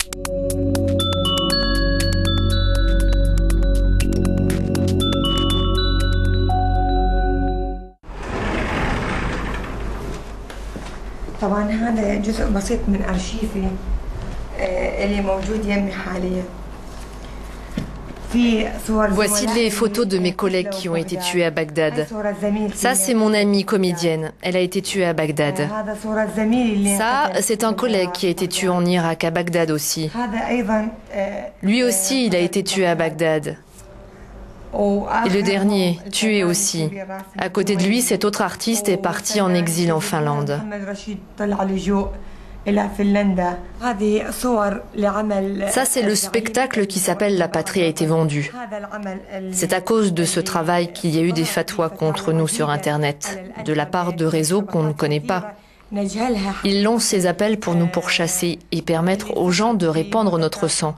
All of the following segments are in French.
طبعا هذا جزء بسيط من أرشيفي اللي موجود يمي حاليا. Voici les photos de mes collègues qui ont été tués à Bagdad. Ça, c'est mon amie comédienne. Elle a été tuée à Bagdad. Ça, c'est un collègue qui a été tué en Irak, à Bagdad aussi. Lui aussi, il a été tué à Bagdad. Et le dernier, tué aussi. À côté de lui, cet autre artiste est parti en exil en Finlande. Ça, c'est le spectacle qui s'appelle « La patrie a été vendue ». C'est à cause de ce travail qu'il y a eu des fatwas contre nous sur Internet, de la part de réseaux qu'on ne connaît pas. Ils lancent ces appels pour nous pourchasser et permettre aux gens de répandre notre sang.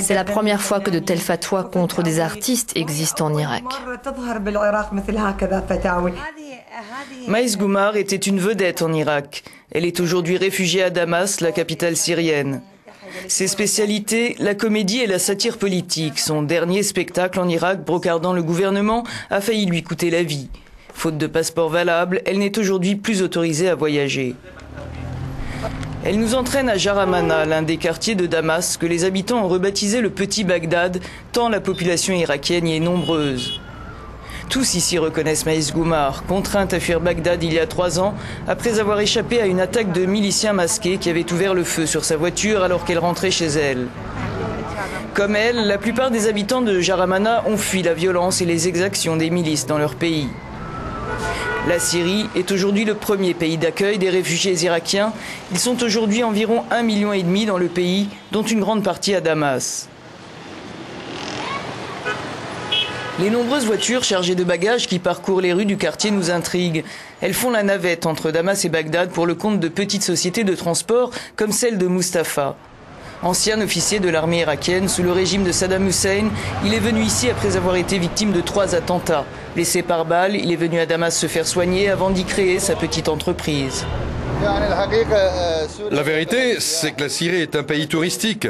C'est la première fois que de telles fatwas contre des artistes existent en Irak. Maïs Goumar était une vedette en Irak. Elle est aujourd'hui réfugiée à Damas, la capitale syrienne. Ses spécialités, la comédie et la satire politique. Son dernier spectacle en Irak, brocardant le gouvernement, a failli lui coûter la vie. Faute de passeport valable, elle n'est aujourd'hui plus autorisée à voyager. Elle nous entraîne à Jaramana, l'un des quartiers de Damas que les habitants ont rebaptisé le Petit Bagdad, tant la population irakienne y est nombreuse. Tous ici reconnaissent Maïs Goumar, contrainte à fuir Bagdad il y a 3 ans, après avoir échappé à une attaque de miliciens masqués qui avaient ouvert le feu sur sa voiture alors qu'elle rentrait chez elle. Comme elle, la plupart des habitants de Jaramana ont fui la violence et les exactions des milices dans leur pays. La Syrie est aujourd'hui le premier pays d'accueil des réfugiés irakiens. Ils sont aujourd'hui environ 1,5 million dans le pays, dont une grande partie à Damas. Les nombreuses voitures chargées de bagages qui parcourent les rues du quartier nous intriguent. Elles font la navette entre Damas et Bagdad pour le compte de petites sociétés de transport comme celle de Mustapha. Ancien officier de l'armée irakienne sous le régime de Saddam Hussein, il est venu ici après avoir été victime de 3 attentats. Blessé par balle, il est venu à Damas se faire soigner avant d'y créer sa petite entreprise. La vérité, c'est que la Syrie est un pays touristique.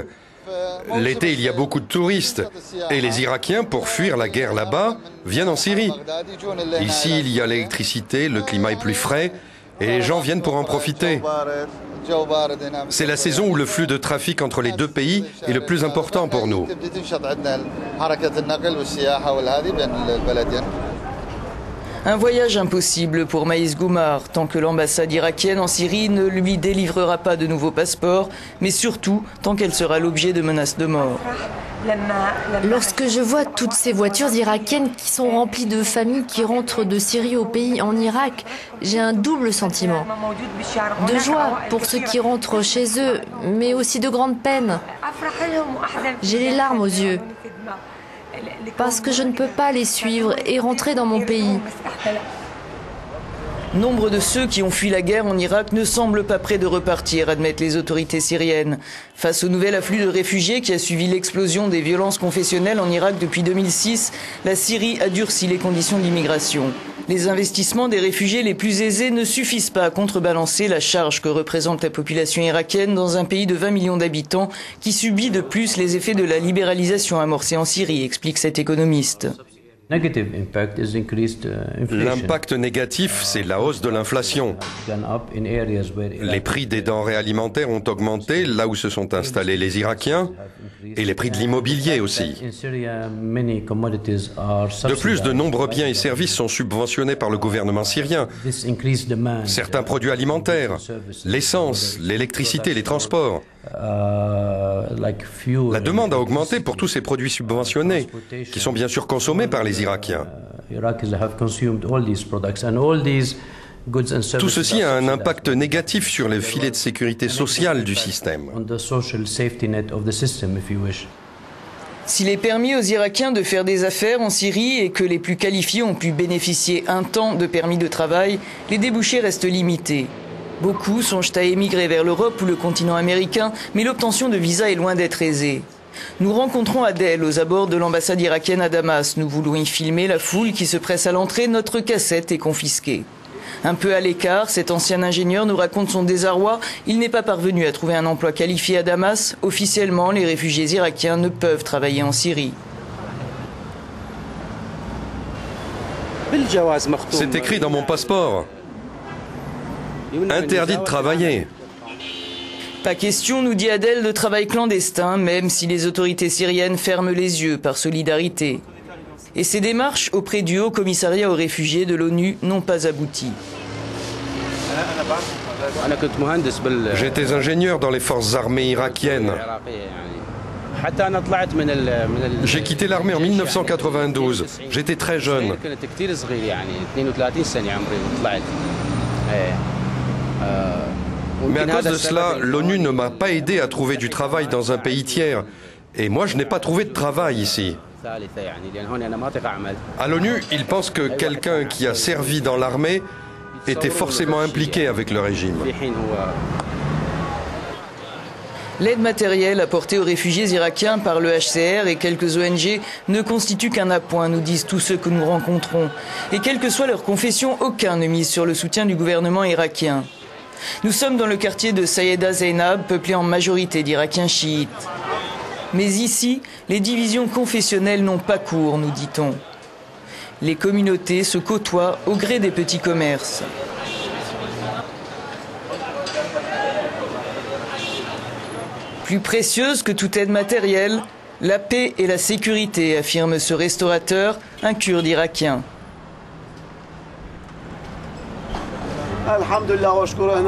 L'été, il y a beaucoup de touristes. Et les Irakiens, pour fuir la guerre là-bas, viennent en Syrie. Ici, il y a l'électricité, le climat est plus frais, et les gens viennent pour en profiter. C'est la saison où le flux de trafic entre les 2 pays est le plus important pour nous. Un voyage impossible pour Maïs Goumar, tant que l'ambassade irakienne en Syrie ne lui délivrera pas de nouveau passeport, mais surtout tant qu'elle sera l'objet de menaces de mort. Lorsque je vois toutes ces voitures irakiennes qui sont remplies de familles qui rentrent de Syrie au pays en Irak, j'ai un double sentiment. De joie pour ceux qui rentrent chez eux, mais aussi de grande peine. J'ai les larmes aux yeux. Parce que je ne peux pas les suivre et rentrer dans mon pays. Nombre de ceux qui ont fui la guerre en Irak ne semblent pas prêts de repartir, admettent les autorités syriennes. Face au nouvel afflux de réfugiés qui a suivi l'explosion des violences confessionnelles en Irak depuis 2006, la Syrie a durci les conditions d'immigration. Les investissements des réfugiés les plus aisés ne suffisent pas à contrebalancer la charge que représente la population irakienne dans un pays de 20 millions d'habitants qui subit de plus les effets de la libéralisation amorcée en Syrie, explique cet économiste. L'impact négatif, c'est la hausse de l'inflation. Les prix des denrées alimentaires ont augmenté là où se sont installés les Irakiens et les prix de l'immobilier aussi. De plus, de nombreux biens et services sont subventionnés par le gouvernement syrien. Certains produits alimentaires, l'essence, l'électricité, les transports. La demande a augmenté pour tous ces produits subventionnés, qui sont bien sûr consommés par les Irakiens. Tout ceci a un impact négatif sur le filet de sécurité sociale du système. S'il est permis aux Irakiens de faire des affaires en Syrie et que les plus qualifiés ont pu bénéficier un temps de permis de travail, les débouchés restent limités. Beaucoup songent à émigrer vers l'Europe ou le continent américain, mais l'obtention de visa est loin d'être aisée. Nous rencontrons Adèle aux abords de l'ambassade irakienne à Damas. Nous voulons y filmer la foule qui se presse à l'entrée. Notre cassette est confisquée. Un peu à l'écart, cet ancien ingénieur nous raconte son désarroi. Il n'est pas parvenu à trouver un emploi qualifié à Damas. Officiellement, les réfugiés irakiens ne peuvent travailler en Syrie. C'est écrit dans mon passeport. Interdit de travailler. Pas question, nous dit Adel, de travail clandestin, même si les autorités syriennes ferment les yeux par solidarité. Et ces démarches auprès du Haut Commissariat aux réfugiés de l'ONU n'ont pas abouti. J'étais ingénieur dans les forces armées irakiennes. J'ai quitté l'armée en 1992. J'étais très jeune. Mais à cause de cela, l'ONU ne m'a pas aidé à trouver du travail dans un pays tiers. Et moi, je n'ai pas trouvé de travail ici. À l'ONU, ils pensent que quelqu'un qui a servi dans l'armée était forcément impliqué avec le régime. L'aide matérielle apportée aux réfugiés irakiens par le HCR et quelques ONG ne constitue qu'un appoint, nous disent tous ceux que nous rencontrons. Et quelle que soit leur confession, aucun ne mise sur le soutien du gouvernement irakien. Nous sommes dans le quartier de Sayeda Zainab, peuplé en majorité d'Irakiens chiites. Mais ici, les divisions confessionnelles n'ont pas cours, nous dit-on. Les communautés se côtoient au gré des petits commerces. Plus précieuse que toute aide matérielle, la paix et la sécurité, affirme ce restaurateur, un Kurde irakien.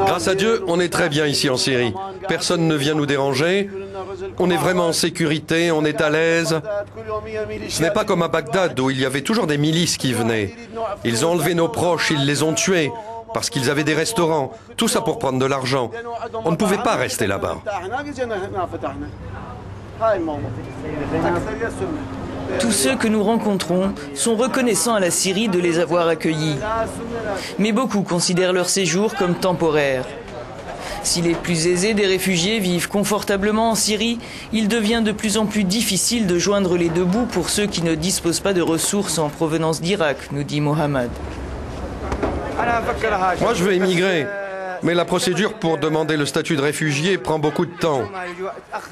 Grâce à Dieu, on est très bien ici en Syrie. Personne ne vient nous déranger. On est vraiment en sécurité, on est à l'aise. Ce n'est pas comme à Bagdad où il y avait toujours des milices qui venaient. Ils ont enlevé nos proches, ils les ont tués parce qu'ils avaient des restaurants. Tout ça pour prendre de l'argent. On ne pouvait pas rester là-bas. Tous ceux que nous rencontrons sont reconnaissants à la Syrie de les avoir accueillis. Mais beaucoup considèrent leur séjour comme temporaire. Si les plus aisés des réfugiés vivent confortablement en Syrie, il devient de plus en plus difficile de joindre les deux bouts pour ceux qui ne disposent pas de ressources en provenance d'Irak, nous dit Mohamed. Moi, je veux émigrer. Mais la procédure pour demander le statut de réfugié prend beaucoup de temps.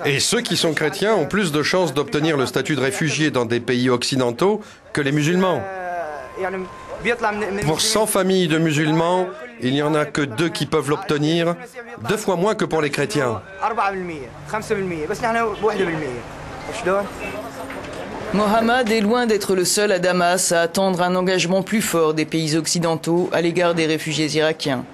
Et ceux qui sont chrétiens ont plus de chances d'obtenir le statut de réfugié dans des pays occidentaux que les musulmans. Pour 100 familles de musulmans, il n'y en a que 2 qui peuvent l'obtenir, 2 fois moins que pour les chrétiens. Mohamed est loin d'être le seul à Damas à attendre un engagement plus fort des pays occidentaux à l'égard des réfugiés irakiens.